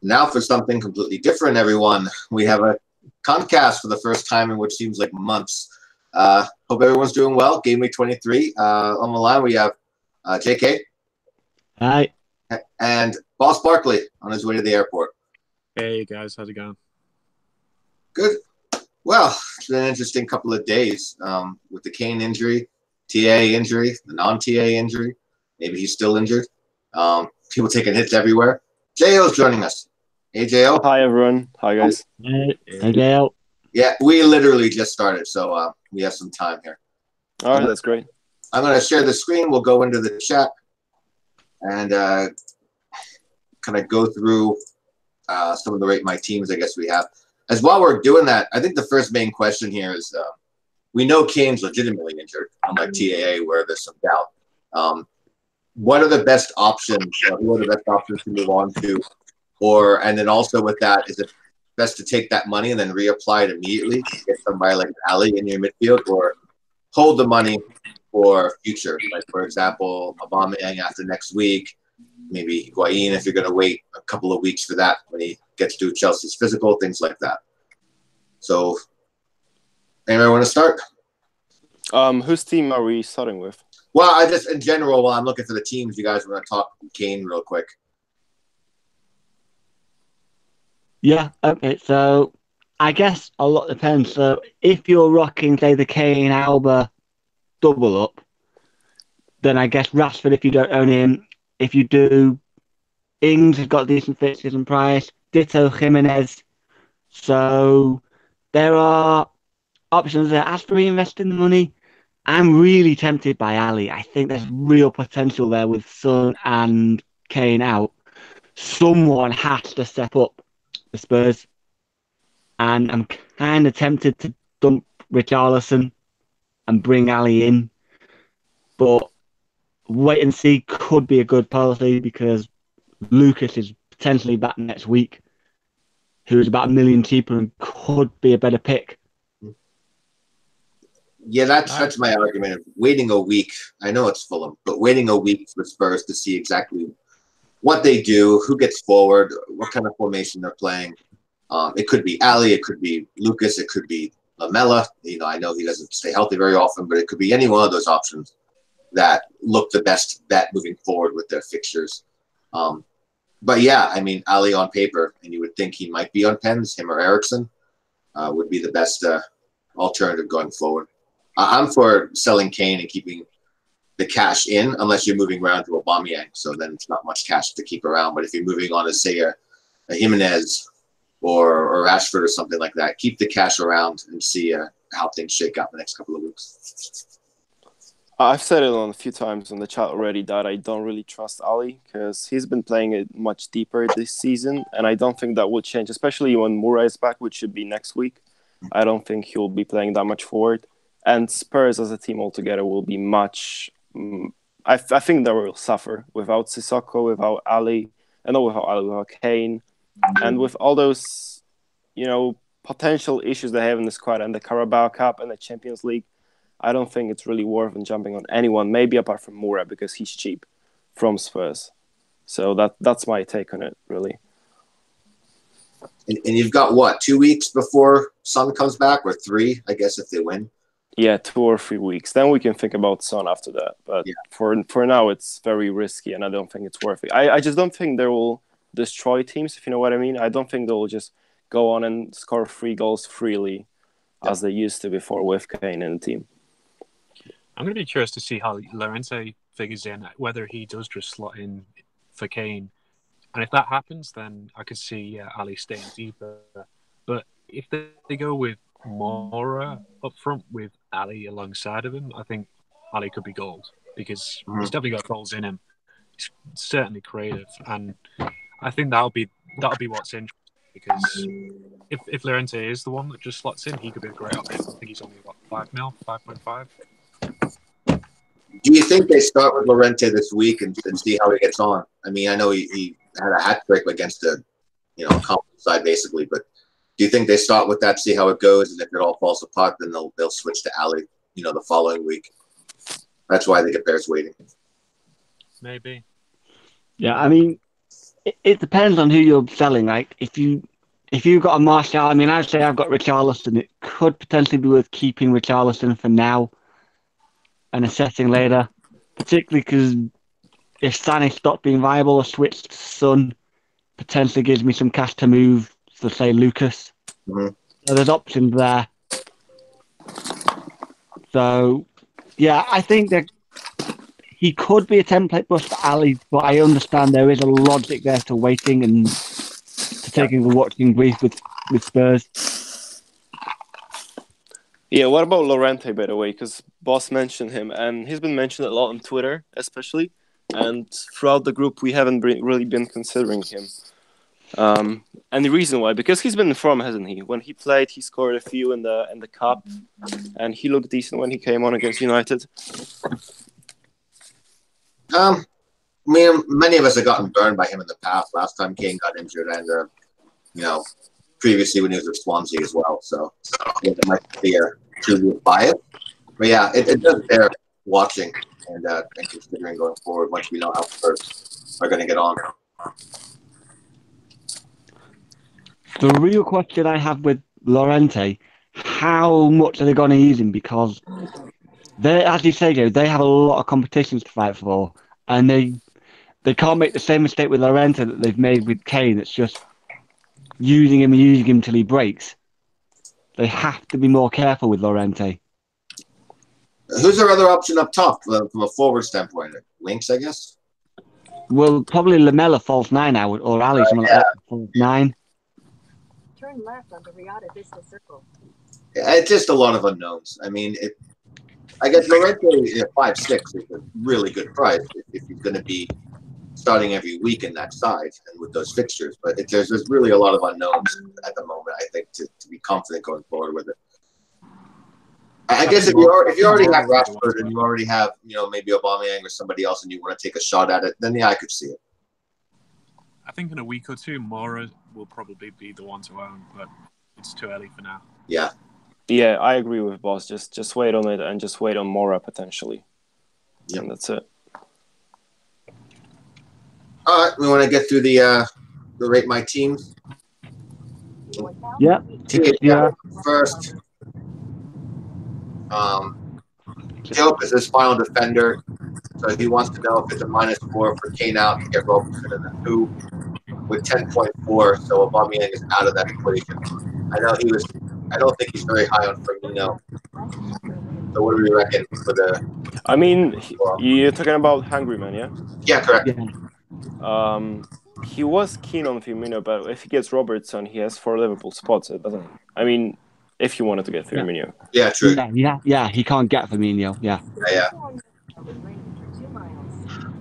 Now for something completely different, everyone. We have a Contcast for the first time in what seems like months. Hope everyone's doing well. Game Week 23. On the line, we have JK. Hi. And Boss Barkley on his way to the airport. Hey, guys. How's it going? Good. Well, it's been an interesting couple of days with the Kane injury, TA injury, the non-TA injury. Maybe he's still injured. People taking hits everywhere. J.O.'s joining us. Hey, J.O. Hi, everyone. Hi, guys. Hey, Dale. Yeah, we literally just started, so we have some time here. All right, that's great. I'm going to share the screen. We'll go into the chat and kind of go through some of the Rate My Teams I guess we have. As while we're doing that, I think the first main question here is we know Kane's legitimately injured, unlike TAA where there's some doubt. What are the best options? Who are the best options to move on to? And then also with that, is it best to take that money and then reapply it immediately to get somebody like Ali in your midfield, or hold the money for future? Like, for example, Aubameyang after next week, maybe Higuain if you're going to wait a couple of weeks for that when he gets to Chelsea's physical, things like that. So, anybody want to start? Whose team are we starting with? Well, I just, in general, while I'm looking for the teams, you guys want to talk Kane real quick. Yeah, okay, so I guess a lot depends. So if you're rocking, say, the Kane Alba double up, then I guess Rashford, if you don't own him. If you do, Ings has got decent fixtures and price. Ditto Jimenez. So there are options there. As for reinvesting the money, I'm really tempted by Ali. I think there's real potential there with Son and Kane out. Someone has to step up the Spurs. And I'm kind of tempted to dump Richarlison and bring Ali in. But wait and see could be a good policy because Lucas is potentially back next week, who's about $1 million cheaper and could be a better pick. Yeah, that's my argument of waiting a week. I know it's Fulham, but waiting a week for Spurs to see exactly what they do, who gets forward, what kind of formation they're playing. It could be Ali, it could be Lucas, it could be Lamella. I know he doesn't stay healthy very often, but it could be any one of those options that look the best bet moving forward with their fixtures. But yeah, I mean, Ali on paper, and you would think he might be on pens, him or Ericsson, would be the best alternative going forward. I'm for selling Kane and keeping the cash in, unless you're moving around to Aubameyang, so then it's not much cash to keep around. But if you're moving on to, say, a Jimenez or Rashford or something like that, keep the cash around and see how things shake out the next couple of weeks. I've said it on a few times on the chat already that I don't really trust Ali because he's been playing it much deeper this season, and I don't think that will change, especially when Moura is back, which should be next week. I don't think he'll be playing that much forward. And Spurs as a team altogether will be much... I think they will suffer without Sissoko, without Ali, and not without Ali, without Kane, and with all those, potential issues they have in the squad and the Carabao Cup and the Champions League. I don't think it's really worth jumping on anyone, maybe apart from Moura because he's cheap from Spurs. So that's my take on it, really. And you've got, what, 2 weeks before Son comes back, or 3, I guess, if they win? Yeah, 2 or 3 weeks. Then we can think about Son after that. But yeah. for now, it's very risky, and I don't think it's worth it. I just don't think they will destroy teams, if you know what I mean. I don't think they'll just go on and score 3 goals freely as they used to before with Kane in the team. I'm going to be curious to see how Llorente figures in, whether he does just slot in for Kane. And if that happens, then I could see Ali staying deeper. But if they go with Moura up front with Ali alongside of him, I think Ali could be gold because he's definitely got goals in him. He's certainly creative. And I think that'll be what's interesting because if Llorente is the one that just slots in, he could be a great option. I think he's only, 5.5? Do you think they start with Llorente this week and see how he gets on? I mean, I know he had a hat trick against a confident side basically, but do you think they start with that, see how it goes, and if it all falls apart, then they'll switch to Ali, the following week? That's why I think it bears waiting. Maybe. Yeah, I mean, it depends on who you're selling. Like if you've got a Martial, I mean, I'd say I've got Richarlison. It could potentially be worth keeping Richarlison for now and assessing later, particularly because if Sané stopped being viable or switched to Son, potentially gives me some cash to move for, say, Lucas. Mhm. So there's options there. So, yeah, I think that he could be a template bust for Ali, but I understand there is a logic there to waiting and to taking the watching brief with Spurs. Yeah, what about Lorente, by the way? Because Boss mentioned him, and he's been mentioned a lot on Twitter, especially. And throughout the group, we haven't really been considering him. And the reason why, because he's been in form, hasn't he? When he played, he scored a few in the cup, and he looked decent when he came on against United. Many of us have gotten burned by him in the past. Last time Kane got injured, and previously when he was with Swansea as well. So it might be a true bias. But yeah, it does bear watching and considering going forward once we know how Spurs are going to get on. The real question I have with Lorente, how much are they going to use him? Because they, as you say, Joe, they have a lot of competitions to fight for, and they can't make the same mistake with Lorente that they've made with Kane. It's just using him till he breaks. They have to be more careful with Lorente. Who's our other option up top from a forward standpoint? Winks, I guess. Well, probably Lamella false 9 now, or Ali, something like that. False 9. Turn left onto Riata Vista Circle. Yeah, it's just a lot of unknowns. I mean, I guess Lorente at 5'6" is a really good price if he's going to be starting every week in that side and with those fixtures. But there's really a lot of unknowns at the moment, I think, to be confident going forward with it. I guess if you already have Rashford and you already have, maybe Aubameyang or somebody else and you want to take a shot at it, then yeah, I could see it. I think in a week or two, Mora will probably be the one to own, but it's too early for now. Yeah. Yeah, I agree with Boss. Just wait on it and just wait on Mora potentially. Yep. And that's it. All right, we want to get through the rate my teams. Yeah. First. Joe is his final defender, so he wants to know if it's a -4 for Kane out to get Robertson in the 2 with 10.4. So Aubameyang is out of that equation. I don't think he's very high on Firmino. So what do we reckon for the? I mean, you're talking about Hungry Man, yeah? Yeah, correct. Yeah. He was keen on Firmino, but if he gets Robertson, he has 4 Liverpool spots, doesn't he? I mean, if he wanted to get Firmino. Yeah, true. Yeah, he can't get Firmino, yeah. Yeah.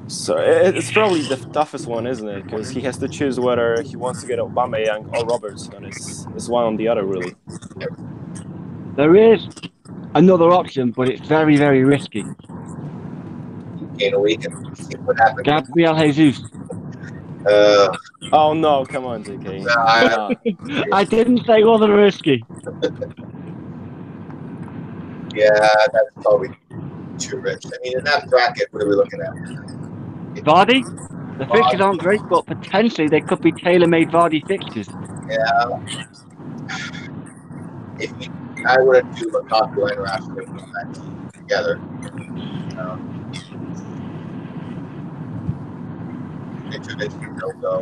So it's probably the toughest one, isn't it? Because he has to choose whether he wants to get Aubameyang or Robertson. It's one on the other, really. There is another option, but it's very, very risky. Gain a week and see what happens. Gabriel Jesus. Oh no! Come on, JK. I didn't say it wasn't risky. Yeah, that's probably too rich. I mean, in that bracket, what are we looking at? Vardy? The fixtures aren't great, but potentially they could be tailor-made Vardy fixtures. Yeah. I wouldn't do Lukaku and Rashford together. No go.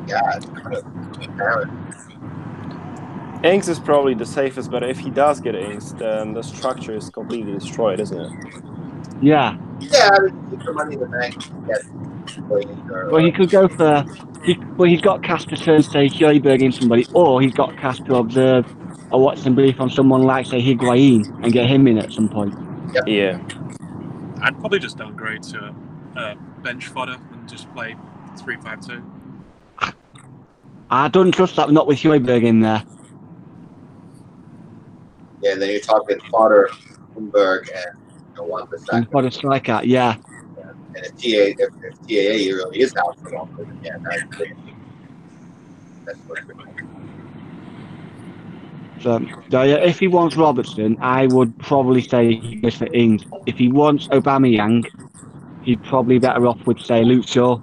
Yeah, it's kind of apparent. Ings is probably the safest, but if he does get Ings, then the structure is completely destroyed, isn't it? Yeah. Yeah, I mean, keep the money in the bank. Well, he could go for. He's got cash to turn, say, Højbjerg in somebody, or he's got cash to observe a Watson brief on someone like, say, Higuain and get him in at some point. Yep. Yeah. I'd probably just downgrade to bench fodder and just play 3-5-2. I don't trust that, not with Højbjerg in there. Yeah, and then you're talking Potter, Bloomberg, and Wan-Bissaka. And for the striker, yeah. And if TAA really is out for longer, then yeah, that's what it So yeah, if he wants Robertson, I would probably say he goes for Ings. If he wants Aubameyang, you're probably better off with, say, Luke Shaw.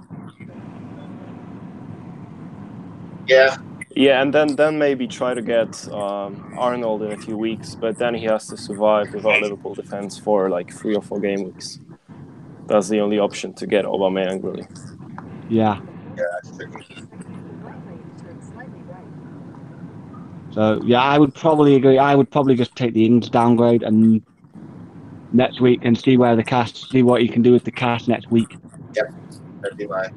Yeah, Yeah, and then maybe try to get Arnold in a few weeks, but then he has to survive without Liverpool defense for like 3 or 4 game weeks. That's the only option to get Aubameyang, really. Yeah. that's tricky. So, yeah, I would probably agree. I would probably just take the Ings downgrade and next week and see what you can do with the cash next week. That'd be my.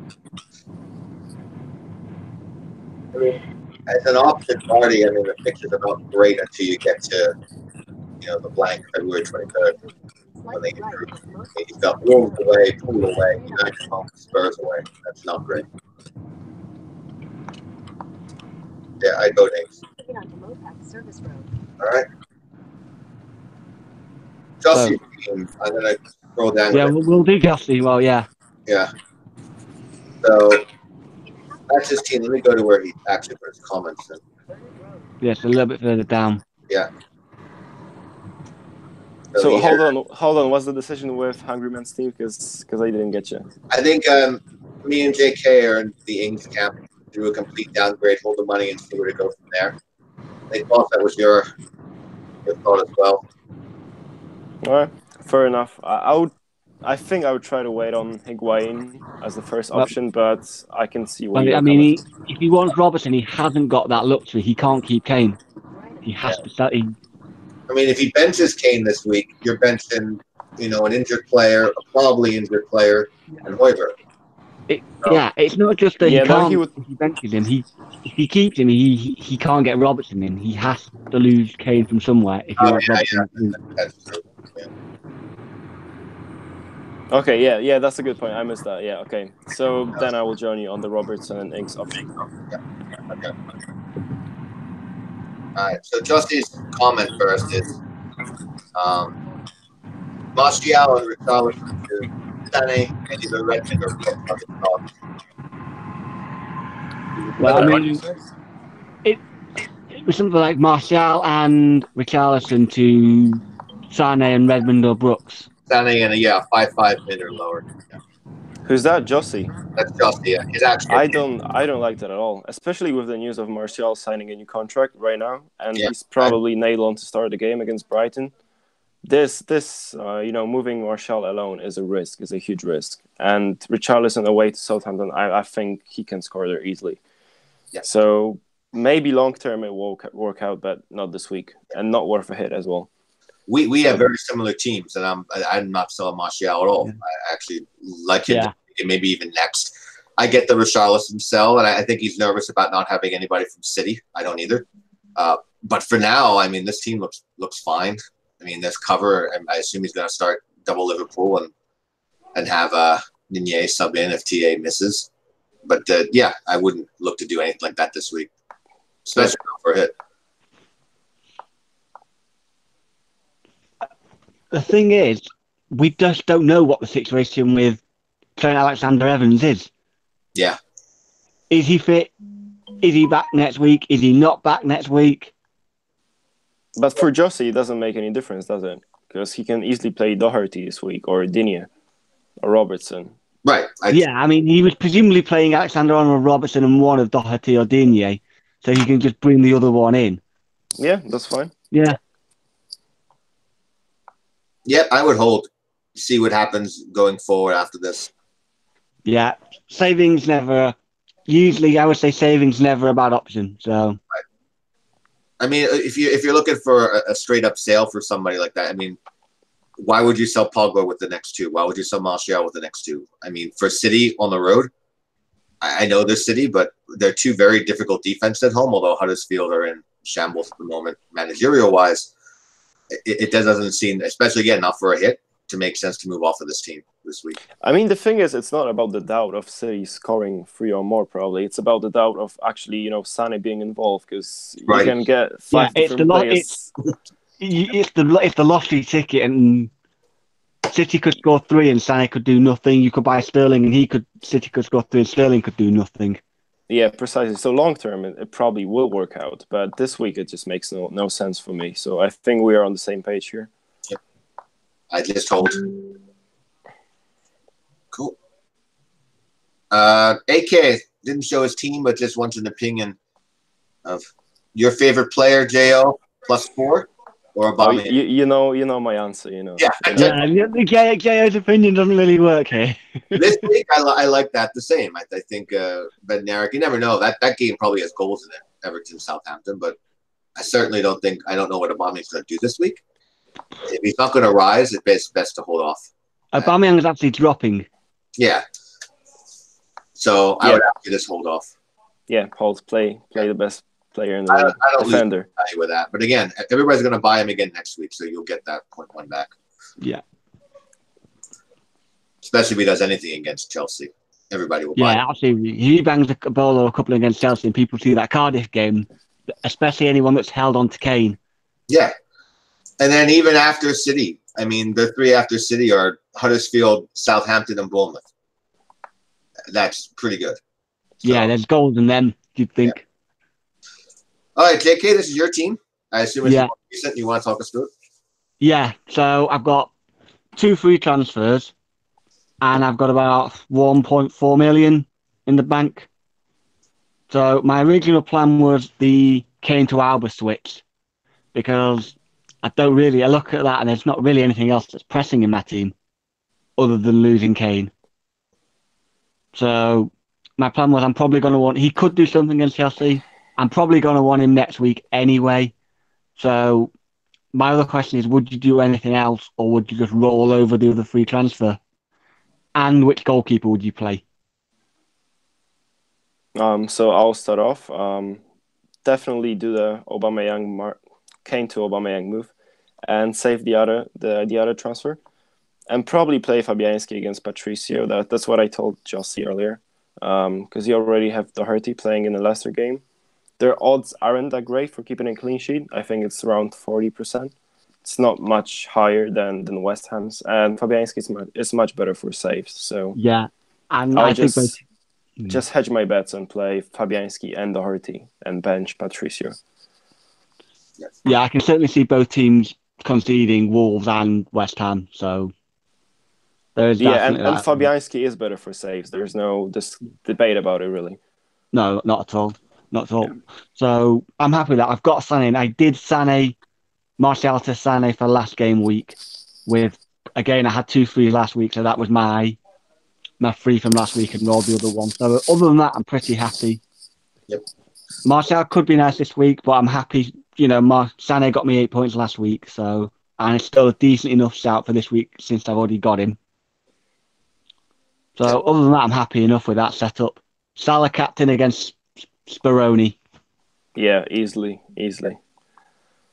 I mean, as an option party, I mean, the pictures are not great until you get to, the blank February 23rd when they improve. You've got Wolves away, Pool away, United home, Spurs away. That's not great. Yeah, I'd go Ings. All right. Jussie, I'm going to scroll down. Yeah, we'll do Jussie. Well, yeah. Yeah. So that's his team. Let me go to where he actually put his comments in. Yes, a little bit further down. Yeah. So he hold on. What's the decision with Hungry Man's team? Because I didn't get you. I think me and JK are in the Ings camp. Do a complete downgrade, hold the money, and see where to go from there. I thought that was your thought as well. All right, fair enough. I think I would try to wait on Higuain as the first option, but I can see where you're coming from. If he wants Robertson, he hasn't got that luxury. He can't keep Kane. He has to start. I mean, if he benches Kane this week, you're benching, an injured player, a probably injured player, and Højbjerg. Yeah, it's not just that Yeah, he can't. no, If he benches him, if he keeps him, he can't get Robertson in. He has to lose Kane from somewhere if he wants Robertson. That's true. Yeah. Okay, yeah, that's a good point. I missed that. Yeah, okay. So then I will join you on the Robertson and Ings option. Yeah. Okay. All right. So Jussie's comment first is Martial and Richarlison to Sané and either Redmond or Brooks on the top. Well, I mean, it was something like Martial and Richarlison to Sané and Redmond or Brooks. Sané and 5-5 mid or lower. Yeah. Who's that? Jussie. That's Jussie. Yeah. His actual. I don't like that at all, especially with the news of Martial signing a new contract right now, and he's probably nailed on to start the game against Brighton. This moving Martial alone is a huge risk. And Richarlison away to Southampton, I think he can score there easily. Yeah. So maybe long term it will work out, but not this week, and not worth a hit as well. We have very similar teams, and I'm not selling Martial at all. Yeah. I actually like him, maybe even next. I get the Richarlison sell, and I think he's nervous about not having anybody from City. I don't either. But for now, I mean, this team looks fine. I mean, there's cover, and I assume he's going to start double Liverpool and have Ninier sub in if TA misses. But I wouldn't look to do anything like that this week, especially for a hit. The thing is, we just don't know what the situation with Trent Alexander-Evans is. Yeah. Is he fit? Is he back next week? Is he not back next week? But for Jussie, it doesn't make any difference, does it? Because he can easily play Doherty this week, or Digne, or Robertson. Right. I mean, he was presumably playing Alexander-Arnold, Robertson, and one of Doherty or Digne, so he can just bring the other one in. Yeah, that's fine. Yeah. Yep, I would hold. See what happens going forward after this. Yeah, savings never. Usually, I would say savings never a bad option. So, right. I mean, if you're looking for a straight up sale for somebody like that, I mean, why would you sell Pogba with the next two? Why would you sell Martial with the next two? I mean, for City on the road, I know they're City, but they're two very difficult defense at home. Although Huddersfield are in shambles at the moment, managerial wise. It doesn't seem, especially again, not for a hit, to make sense to move off of this team this week. I mean, the thing is, it's not about the doubt of City scoring 3 or more, probably. It's about the doubt of actually, Sané being involved, because you can get 5 different players. It's the lottery ticket, and City could score 3 and Sané could do nothing. You could buy Sterling, and City could score 3 and Sterling could do nothing. Yeah, precisely. So long term, it probably will work out, but this week it just makes no sense for me. So I think we are on the same page here. Yep. I just hold. AK didn't show his team, but just wants an opinion of your favorite player, Jo, +4, or Oh, Obama. you know my answer. Yeah. Yeah, JO's opinion doesn't really work here. This week, I like that the same. I think Bednarik, you never know. That game probably has goals in it, Everton, Southampton, but I certainly don't know what Aubameyang's going to do this week. If he's not going to rise, it's best to hold off. Aubameyang is actually dropping. Yeah. So I would actually just hold off. Yeah, Paul's play the best player in the league. I don't Defender. lose value with that. But again, everybody's going to buy him again next week, so you'll get that 0.1 back. Yeah. Especially if he does anything against Chelsea. Everybody will buy him. Yeah, absolutely. He bangs a ball or a couple against Chelsea, and people see that Cardiff game, especially anyone that's held on to Kane. Yeah. And then even after City, I mean, the 3 after City are Huddersfield, Southampton, and Bournemouth. That's pretty good. So, Yeah, there's goals in them, you'd think. Yeah. All right, JK, this is your team. I assume it's more recent. You want to talk us through it? Yeah, so I've got 2 free transfers, and I've got about 1.4 million in the bank. So my original plan was the Kane to Alba switch, because I look at that and there's not really anything else that's pressing in my team other than losing Kane. So my plan was I'm probably going to want, he could do something against Chelsea. I'm probably going to want him next week anyway. So my other question is, would you do anything else, or would you just roll over the other free transfer? And which goalkeeper would you play? So I'll start off. Definitely do the Kane to Aubameyang move, and save the other transfer, and probably play Fabianski against Patricio. That's what I told Jossie earlier, because you already have Doherty playing in the Leicester game. Their odds aren't that great for keeping a clean sheet. I think it's around 40%. It's not much higher than West Ham's, and Fabianski is much better for saves. So yeah, and I'll I think just hedge my bets and play Fabianski and Doherty and bench Patricio. Yeah, I can certainly see both teams conceding, Wolves and West Ham. So there's definitely and that. Fabianski is better for saves. There's no debate about it, really. No, not at all. Not at all. Yeah. So I'm happy with that. I've got Sané. I did Martial to Sané for last game week. Again, I had 2 free last week, so that was my free from last week and rolled the other one. So other than that, I'm pretty happy. Yep. Martial could be nice this week, but I'm happy. Sané got me 8 points last week, and it's still a decent enough shout for this week since I've already got him. So other than that, I'm happy enough with that setup. Salah captain against Speroni. Yeah, easily.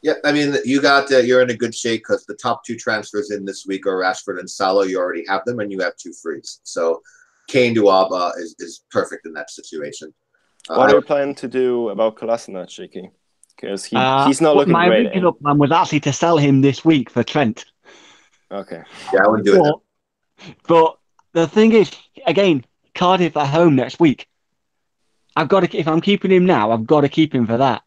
Yeah, I mean, you're in a good shape because the top 2 transfers in this week are Rashford and Salah. You already have them, and you have 2 frees. So Kane to Alba is perfect in that situation. What are you planning to do about Kolasinac, Jiki? Because he's not looking my great. My original plan was actually to sell him this week for Trent. Okay. Yeah, I wouldn't do it. But the thing is, again, Cardiff at home next week. If I'm keeping him now, I've got to keep him for that.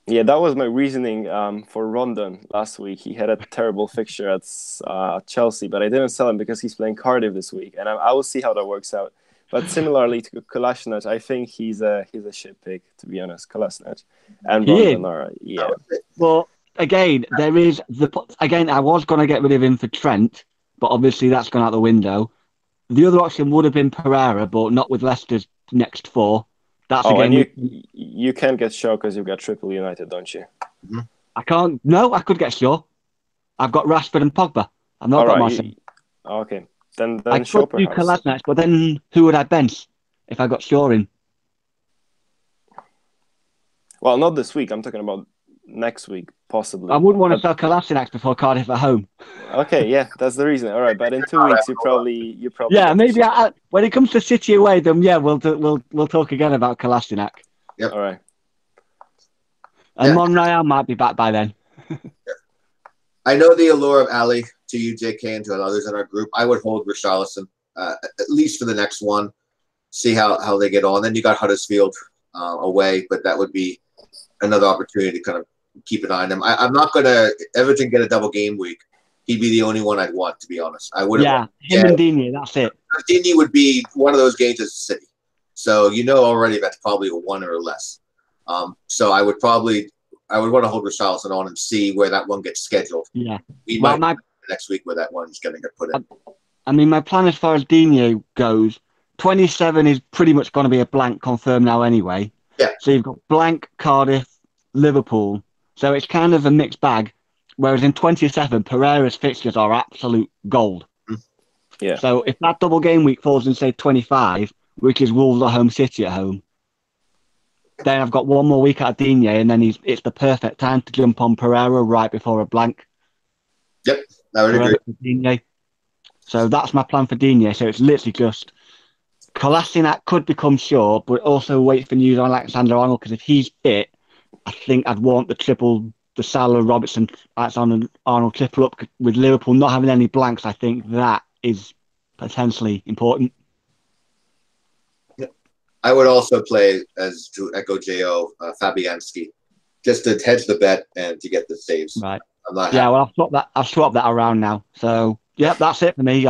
Yeah, that was my reasoning for Rondon last week. He had a terrible fixture at Chelsea, but I didn't sell him because he's playing Cardiff this week, and I will see how that works out. But similarly to Kolasinac, I think he's a shit pick, to be honest. Kolasinac and Rondon are yeah. Well, again, I was going to get rid of him for Trent, but obviously that's gone out the window. The other option would have been Pereira, but not with Leicester's next 4. That's and you can't get Shaw because you've got Triple United, don't you? Mm-hmm. I can't. No, I could get Shaw. I've got Rashford and Pogba. I've not got Martial. Okay, then I Shaw could do perhaps. Kolasinac, but then who would I bench if I got Shaw in? Well, not this week. I'm talking about next week, possibly. I wouldn't want to sell Kolasinac before Cardiff at home. Okay, yeah, that's the reason. All right, but in 2 weeks, you probably. Yeah, maybe when it comes to City away, then we'll talk again about Kolasinac. Yep. All right. And Monreal might be back by then. I know the allure of Ali to you, JK, and to others in our group. I would hold Richarlison at least for the next one. See how they get on. Then you got Huddersfield away, but that would be another opportunity to kind of keep an eye on them. I'm not going to Everton get a double game week. he'd be the only one I'd want, to be honest. I wouldn't. Yeah, him and Dini, that's it. Dini would be one of those games as a city. So you know already that's probably a 1 or less. So I would want to hold Richarlison on and see where that one gets scheduled. Yeah. We might next week where that one's going to get put in. I mean, my plan as far as Dini goes, 27 is pretty much going to be a blank confirmed now anyway. Yeah. So you've got blank, Cardiff, Liverpool. So it's kind of a mixed bag. Whereas in 27, Pereira's fixtures are absolute gold. Yeah. So if that double game week falls in, say, 25, which is Wolves at home, City at home, then I've got one more week out of Digne, and then it's the perfect time to jump on Pereira right before a blank. Yep, I would agree. Digne. So that's my plan for Digne. So it's literally just Kolasinac could become sure, but also wait for news on Alexander Arnold, because if he's fit, I think I'd want the Salah, Robertson, Alexander Arnold triple up with Liverpool not having any blanks. I think that is potentially important. I would also play, as to echo Jo, Fabianski, just to hedge the bet and to get the saves. Right. I'm not yeah, happy. well, I've swapped that around now. So yeah, that's it for me.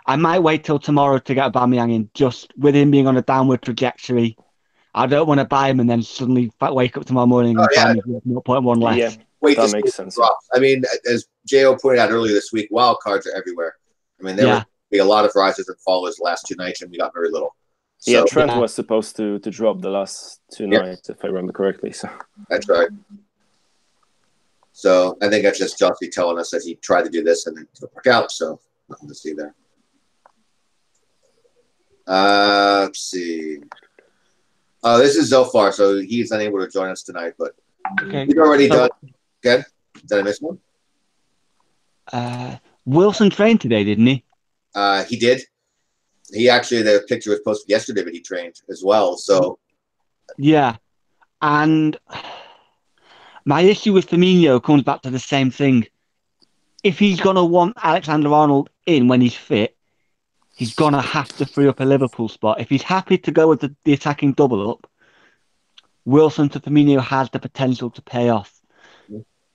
I might wait till tomorrow to get Aubameyang in, just with him being on a downward trajectory. I don't want to buy him and then suddenly wake up tomorrow morning and find he's 0.1 less. Yeah, Wait, that makes sense. I mean, as Jo pointed out earlier this week, wild cards are everywhere. I mean, there would be a lot of rises and fallers the last 2 nights, and we got very little. So, Trent was supposed to drop the last 2 nights, if I remember correctly. So that's right. So I think that's just Chelsea telling us that he tried to do this and it didn't work out. So nothing to see there. Let's see. This is Zofar, so he's unable to join us tonight, but he's already done. Again, did I miss one? Wilson trained today, didn't he? He did. He actually, the picture was posted yesterday, but he trained as well. So yeah, and my issue with Firmino comes back to the same thing. If he's gonna want Alexander Arnold in when he's fit, he's gonna have to free up a Liverpool spot. If he's happy to go with the attacking double up, Wilson to Firmino has the potential to pay off.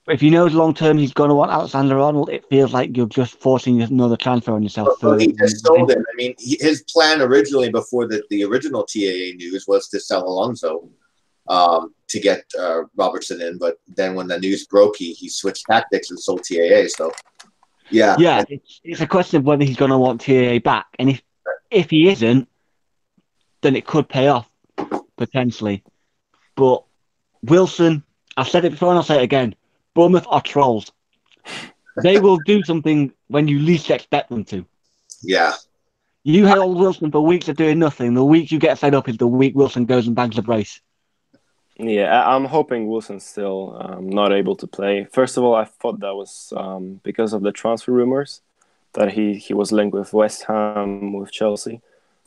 But if he knows long term he's going to want Alexander Arnold, it feels like you're just forcing another transfer on yourself. Well, he just sold it. I mean, his plan originally, before the original TAA news, was to sell Alonso to get Robertson in. But then when the news broke, he switched tactics and sold TAA. So, yeah. It's a question of whether he's going to want TAA back. And if he isn't, then it could pay off, potentially. But Wilson, I've said it before and I'll say it again, Bournemouth are trolls. They will do something when you least expect them to. Yeah. You hold Wilson for weeks of doing nothing. The week you get fed up is the week Wilson goes and bags the brace. Yeah, I'm hoping Wilson's still not able to play. First of all, I thought that was because of the transfer rumors that he was linked with West Ham, with Chelsea.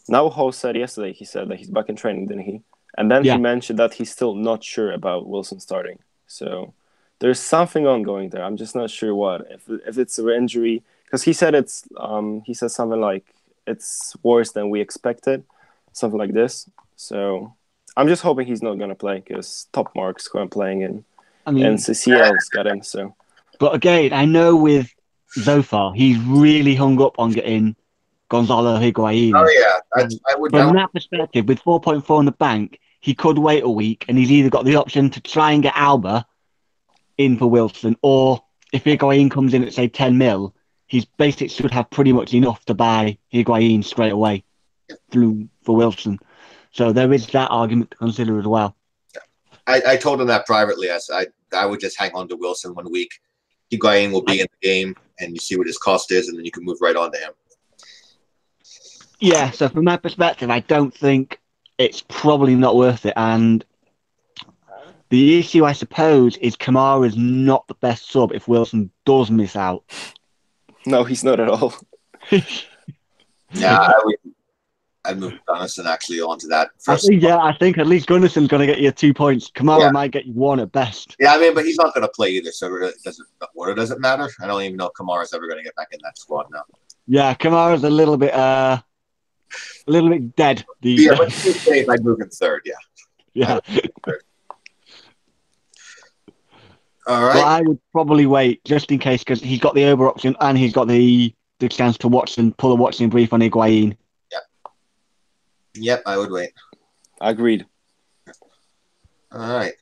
Now, Ho said yesterday, he said that he's back in training, didn't he? And then he mentioned that he's still not sure about Wilson starting. So there's something ongoing there. I'm just not sure what. If it's an injury, because he said he said something like it's worse than we expected, something like this. So I'm just hoping he's not going to play, because top marks who I'm playing in NCCL's got him. So, but again, I know with Zofar, he's really hung up on getting Gonzalo Higuain. Oh yeah, From that perspective, with 4.4 in the bank, he could wait a week, and he's either got the option to try and get Alba in for Wilson, or if Higuain comes in at say 10 mil, his basics should have pretty much enough to buy Higuain straight away through for Wilson. So there is that argument to consider as well. I told him that privately. I would just hang on to Wilson 1 week. Higuain will be in the game, and you see what his cost is, and then you can move right on to him. Yeah, so from my perspective, I don't think it's probably not worth it. And the issue, I suppose, is Kamara's not the best sub if Wilson does miss out. No, he's not at all. Yeah, I'd move Gunnison actually onto that. I think at least Gunnarson's going to get you 2 points. Kamara might get you 1 at best. Yeah, I mean, but he's not going to play either, so it doesn't matter. I don't even know if Kamara's ever going to get back in that squad now. Yeah, Kamara's a little bit dead these days. Yeah, but these days I'd move in third, Yeah. All But right. I would probably wait just in case because he's got the over option and he's got the chance to watch and pull a watching brief on Higuain. Yep, I would wait. Agreed. All right.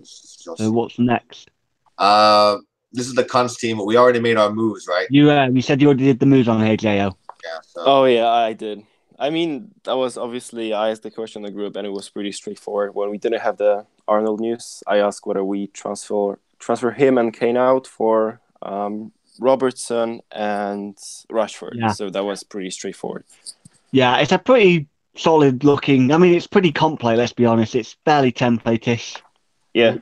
So what's next? This is the Cunts team. We already made our moves, right? You said you already did the moves on AJO. Yeah. So. Oh yeah, I did. I mean, that was obviously I asked the question in the group, and it was pretty straightforward. When we didn't have the Arnold news, I asked whether we transfer him and Kane out for Robertson and Rashford. Yeah. So that was pretty straightforward. Yeah, it's a pretty solid looking. I mean, it's pretty complete. Let's be honest. It's fairly template-ish. Yeah.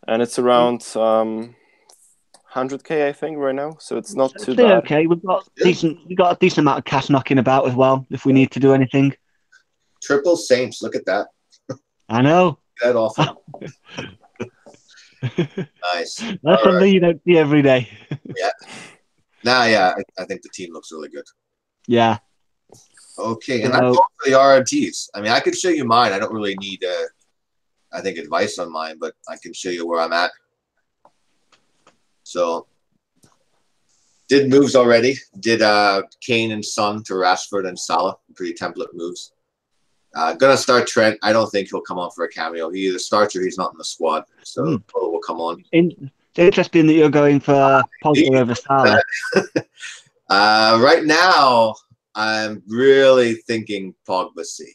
And it's around 100k, I think, right now. So it's not too bad. Okay, we've got a decent amount of cash knocking about as well. If we need to do anything. Triple Saints. Look at that. I know. That awful. Nice. That's something you don't see every day. Yeah. Yeah. I think the team looks really good. Yeah. Okay, and that's all for the RMTs. I mean, I could show you mine. I don't really need, I think, advice on mine, but I can show you where I'm at. So, did moves already. Did Kane and Son to Rashford and Salah. Pretty template moves. Gonna start Trent. I don't think he'll come on for a cameo. He either starts or he's not in the squad. So, will come on. It's interesting that you're going for Pogba over Salah. Right now, I'm really thinking Pogba C.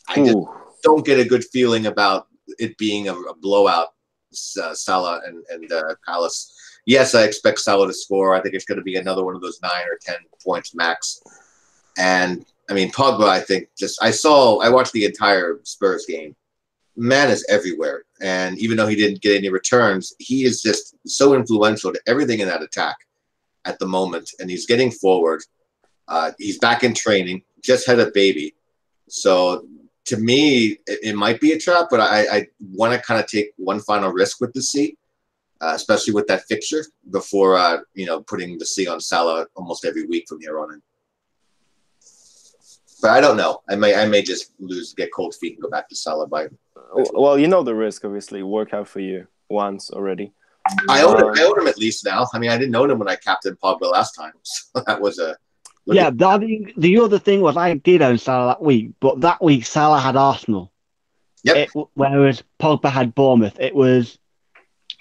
I just don't get a good feeling about it being a blowout, Salah and Palace. Yes, I expect Salah to score. I think it's going to be another one of those 9 or 10 points max. And, I mean, Pogba, I think I watched the entire Spurs game. Man is everywhere. And even though he didn't get any returns, he is just so influential to everything in that attack at the moment. And he's getting forward. He's back in training, just had a baby. So to me, it might be a trap, but I want to kind of take one final risk with the C, especially with that fixture before, putting the C on Salah almost every week from here on in. But I don't know. I may just get cold feet and go back to Salah by. Well, you know the risk, obviously. Work out for you once already. I own him at least now. I mean, I didn't own him when I captained Pogba last time. So that was a. Yeah, the other thing was I did own Salah that week, but that week Salah had Arsenal. Yep. Whereas Pogba had Bournemouth. It was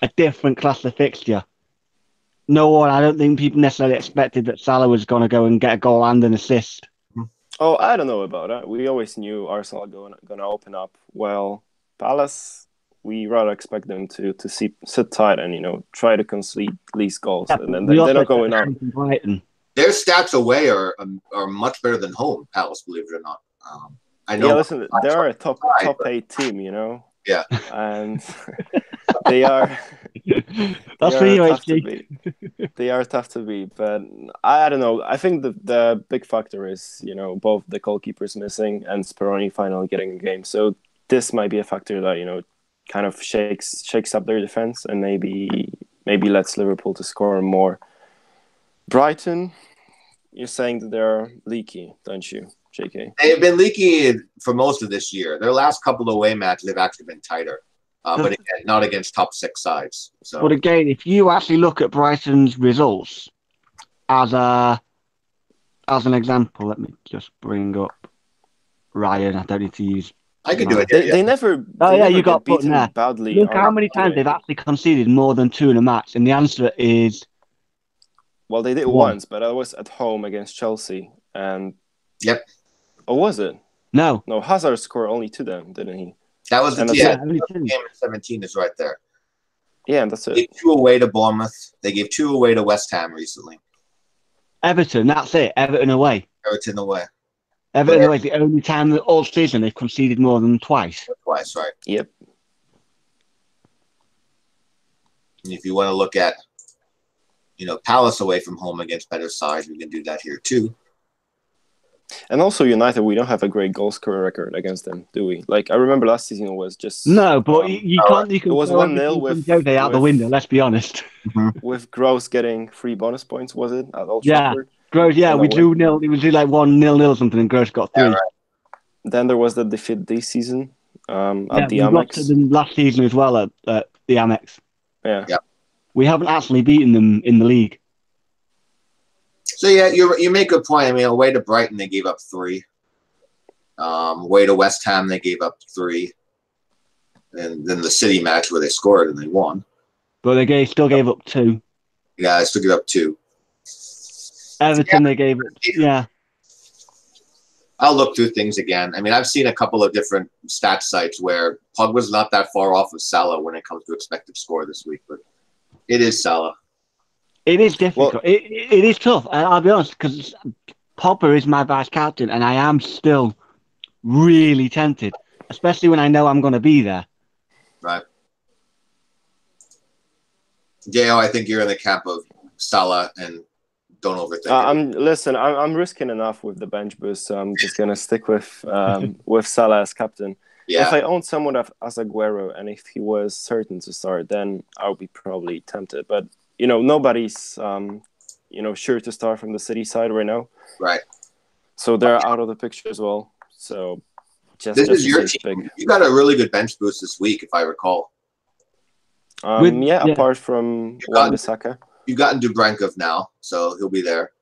a different class of fixture. No one, I don't think people necessarily expected that Salah was going to go and get a goal and an assist. Oh, I don't know about that. We always knew Arsenal going to open up. Well, Palace, we rather expect them to sit tight and try to concede least goals, and then they're not going up. Their stats away are much better than home, Palace, believe it or not. I know. Yeah, listen, they're a top 8 team, Yeah, and they are. That's for you, HG. They are tough to beat, but I don't know. I think the big factor is both the goalkeepers missing and Speroni finally getting a game. So this might be a factor that kind of shakes up their defense and maybe lets Liverpool to score more. Brighton, you're saying that they're leaky, don't you, JK? They've been leaky for most of this year. Their last couple of away matches have actually been tighter, but again, not against top 6 sides. So. But again, if you actually look at Brighton's results as an example, let me just bring up Ryan. I don't need to use. I could do it. They never. Oh yeah, you got beaten there. Badly. Look how many times they've actually conceded more than 2 in a match, and the answer is. Well, they did once, but I was at home against Chelsea, and. Yep. Or was it? No, Hazard scored only 2 then, didn't he? That was the game. 17 is right there. Yeah, that's it. They gave 2 away to Bournemouth. They gave 2 away to West Ham recently. Everton, that's it. Everton away. Everton away. Everton away is the only time that all season they've conceded more than twice. Twice, right. Yep. And if you want to look at, Palace away from home against better sides, we can do that here too. And also United, we don't have a great goal scorer record against them, do we? Like I remember last season it was just no, but you can't. You can. It was 1-0 with Jose out the window. Let's be honest. With Gross getting 3 bonus points, was it at Old Trafford? Gross. Yeah, we drew 0. It was like 1-0 something, and Gross got 3. Yeah, right. Then there was the defeat this season at the we got to Amex. them last season as well at the Amex. Yeah. We haven't actually beaten them in the league. So yeah, you make a point. I mean, away to Brighton they gave up 3. Away to West Ham they gave up 3, and then the City match where they scored and they won. But they still gave up 2. Yeah, they still gave up 2. Everton they gave up. Yeah. I'll look through things again. I mean, I've seen a couple of different stat sites where Pogba's not that far off of Salah when it comes to expected score this week, but it is Salah. It is difficult. Well, it is tough. I'll be honest, because Pogba is my vice captain, and I am still really tempted, especially when I know I'm going to be there. Right. Jo, I think you're in the camp of Salah and don't overthink it. I'm risking enough with the bench boost, so I'm just gonna stick with Salah as captain. Yeah. If I owned someone as Aguero, and if he was certain to start, then I would be probably tempted. But nobody's sure to start from the City side right now. Right. So they're out of the picture as well. So this is your team. You got a really good bench boost this week, if I recall. Apart from Wan-Bissaka. You've gotten Dubravka now, so he'll be there.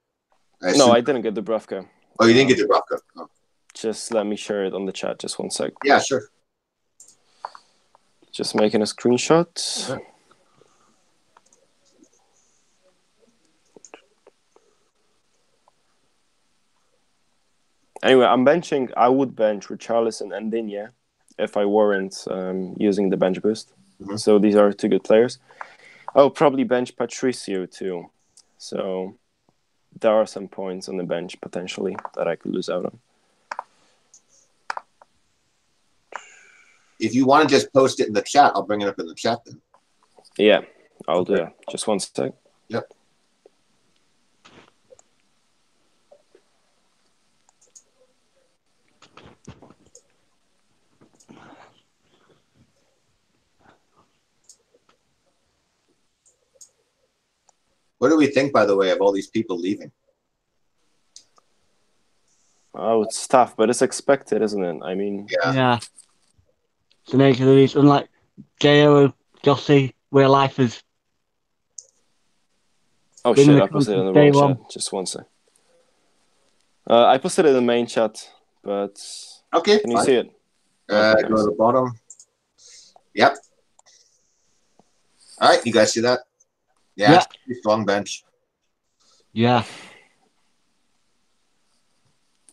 No, I didn't get Dubravka. Oh, you didn't get Dubravka? Oh. Just let me share it on the chat. Just one sec. Yeah, sure. Just making a screenshot. Yeah. Anyway, I would bench Richarlison and Digne if I weren't using the bench boost. Mm-hmm. So these are 2 good players. I'll probably bench Patricio too. So there are some points on the bench potentially that I could lose out on. If you want to just post it in the chat, I'll bring it up in the chat then. Yeah, I'll do that. Just one sec. Yep. What do we think, by the way, of all these people leaving? Oh, it's tough, but it's expected, isn't it? I mean... Yeah. It's the nature of the beast. Unlike Jo, Jossie, we're lifers. Oh, shit, I posted it in the wrong chat. Just one sec. I posted it in the main chat, but... Okay, can you see it? Go to the bottom. Yep. All right, you guys see that? Yeah. Strong bench. Yeah.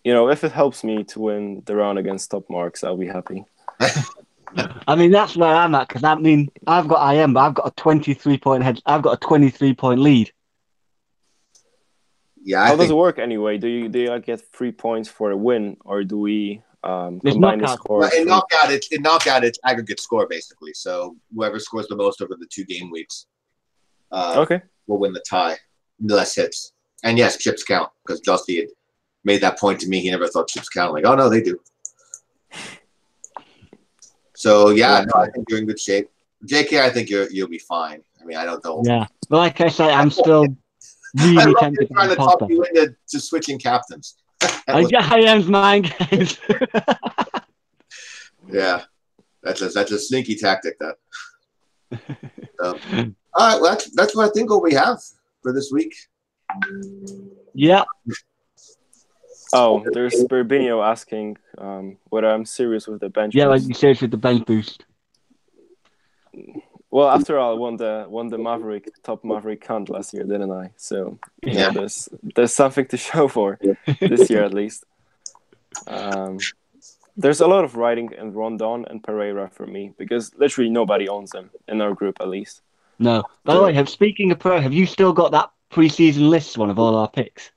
If it helps me to win the round against top marks, I'll be happy. I mean, that's where I'm at, because I've got a 23-point head. I've got a 23-point lead. Yeah. How does it work anyway? Do you get 3 points for a win, or do we combine the score? Well, in knockout, it's aggregate score basically. So whoever scores the most over the 2 game weeks. Will win the tie. Less hits. And yes, chips count, because Justy had made that point to me. He never thought chips count. Like, oh no, they do. So I think you're in good shape. JK, I think you'll be fine. I mean, I don't know. Yeah, but like I said, I'm still really tempted. Trying to talk you into switching captains. I am mind games. Yeah, that's a sneaky tactic. That. So, all right, well, that's what I think what we have for this week. Yeah. Oh, there's Burbinio asking whether I'm serious with the bench boost. Yeah, like you serious with the bench boost. Well, after all, I won the top Maverick count last year, didn't I? So there's something to show for this year at least. There's a lot of riding and Rondon and Pereira for me, because literally nobody owns them in our group at least. No. By the way, speaking of Pereira, have you still got that pre-season list one of all our picks?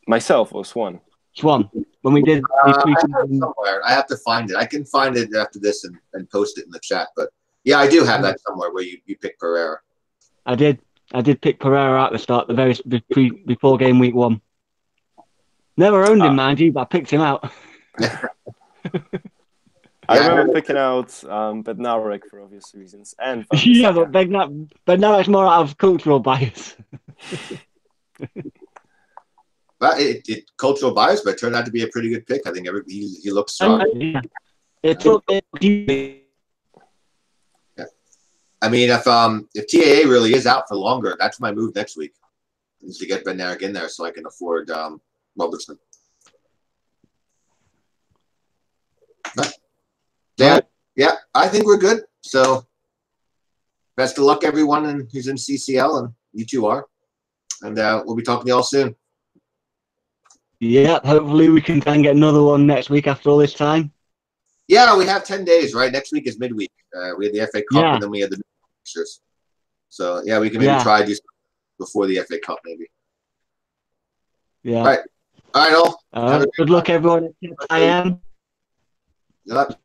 Myself or Swan? Swan. When we did somewhere. I have to find it. I can find it after this and post it in the chat. But yeah, I do have that somewhere where you pick Pereira. I did pick Pereira at the start, before game week 1. Never owned him, mind you, but I picked him out. I remember picking out Bednarek for obvious reasons. And yeah, but Bednarek's more out of cultural bias. But it cultural bias, but it turned out to be a pretty good pick. I think he looks strong. Yeah. It took I mean, if TAA really is out for longer, that's my move next week, is to get Bednarik in there so I can afford Robertson. But, yeah, I think we're good. So best of luck, everyone who's in CCL, and you two are. And we'll be talking to y'all soon. Yeah, hopefully we can try and get another one next week after all this time. Yeah, we have 10 days, right? Next week is midweek. We had the FA Cup, and then we had the fixtures. So, yeah, we can maybe try to do something before the FA Cup, maybe. Yeah. All right, all. Good luck, everyone. I am. Good luck.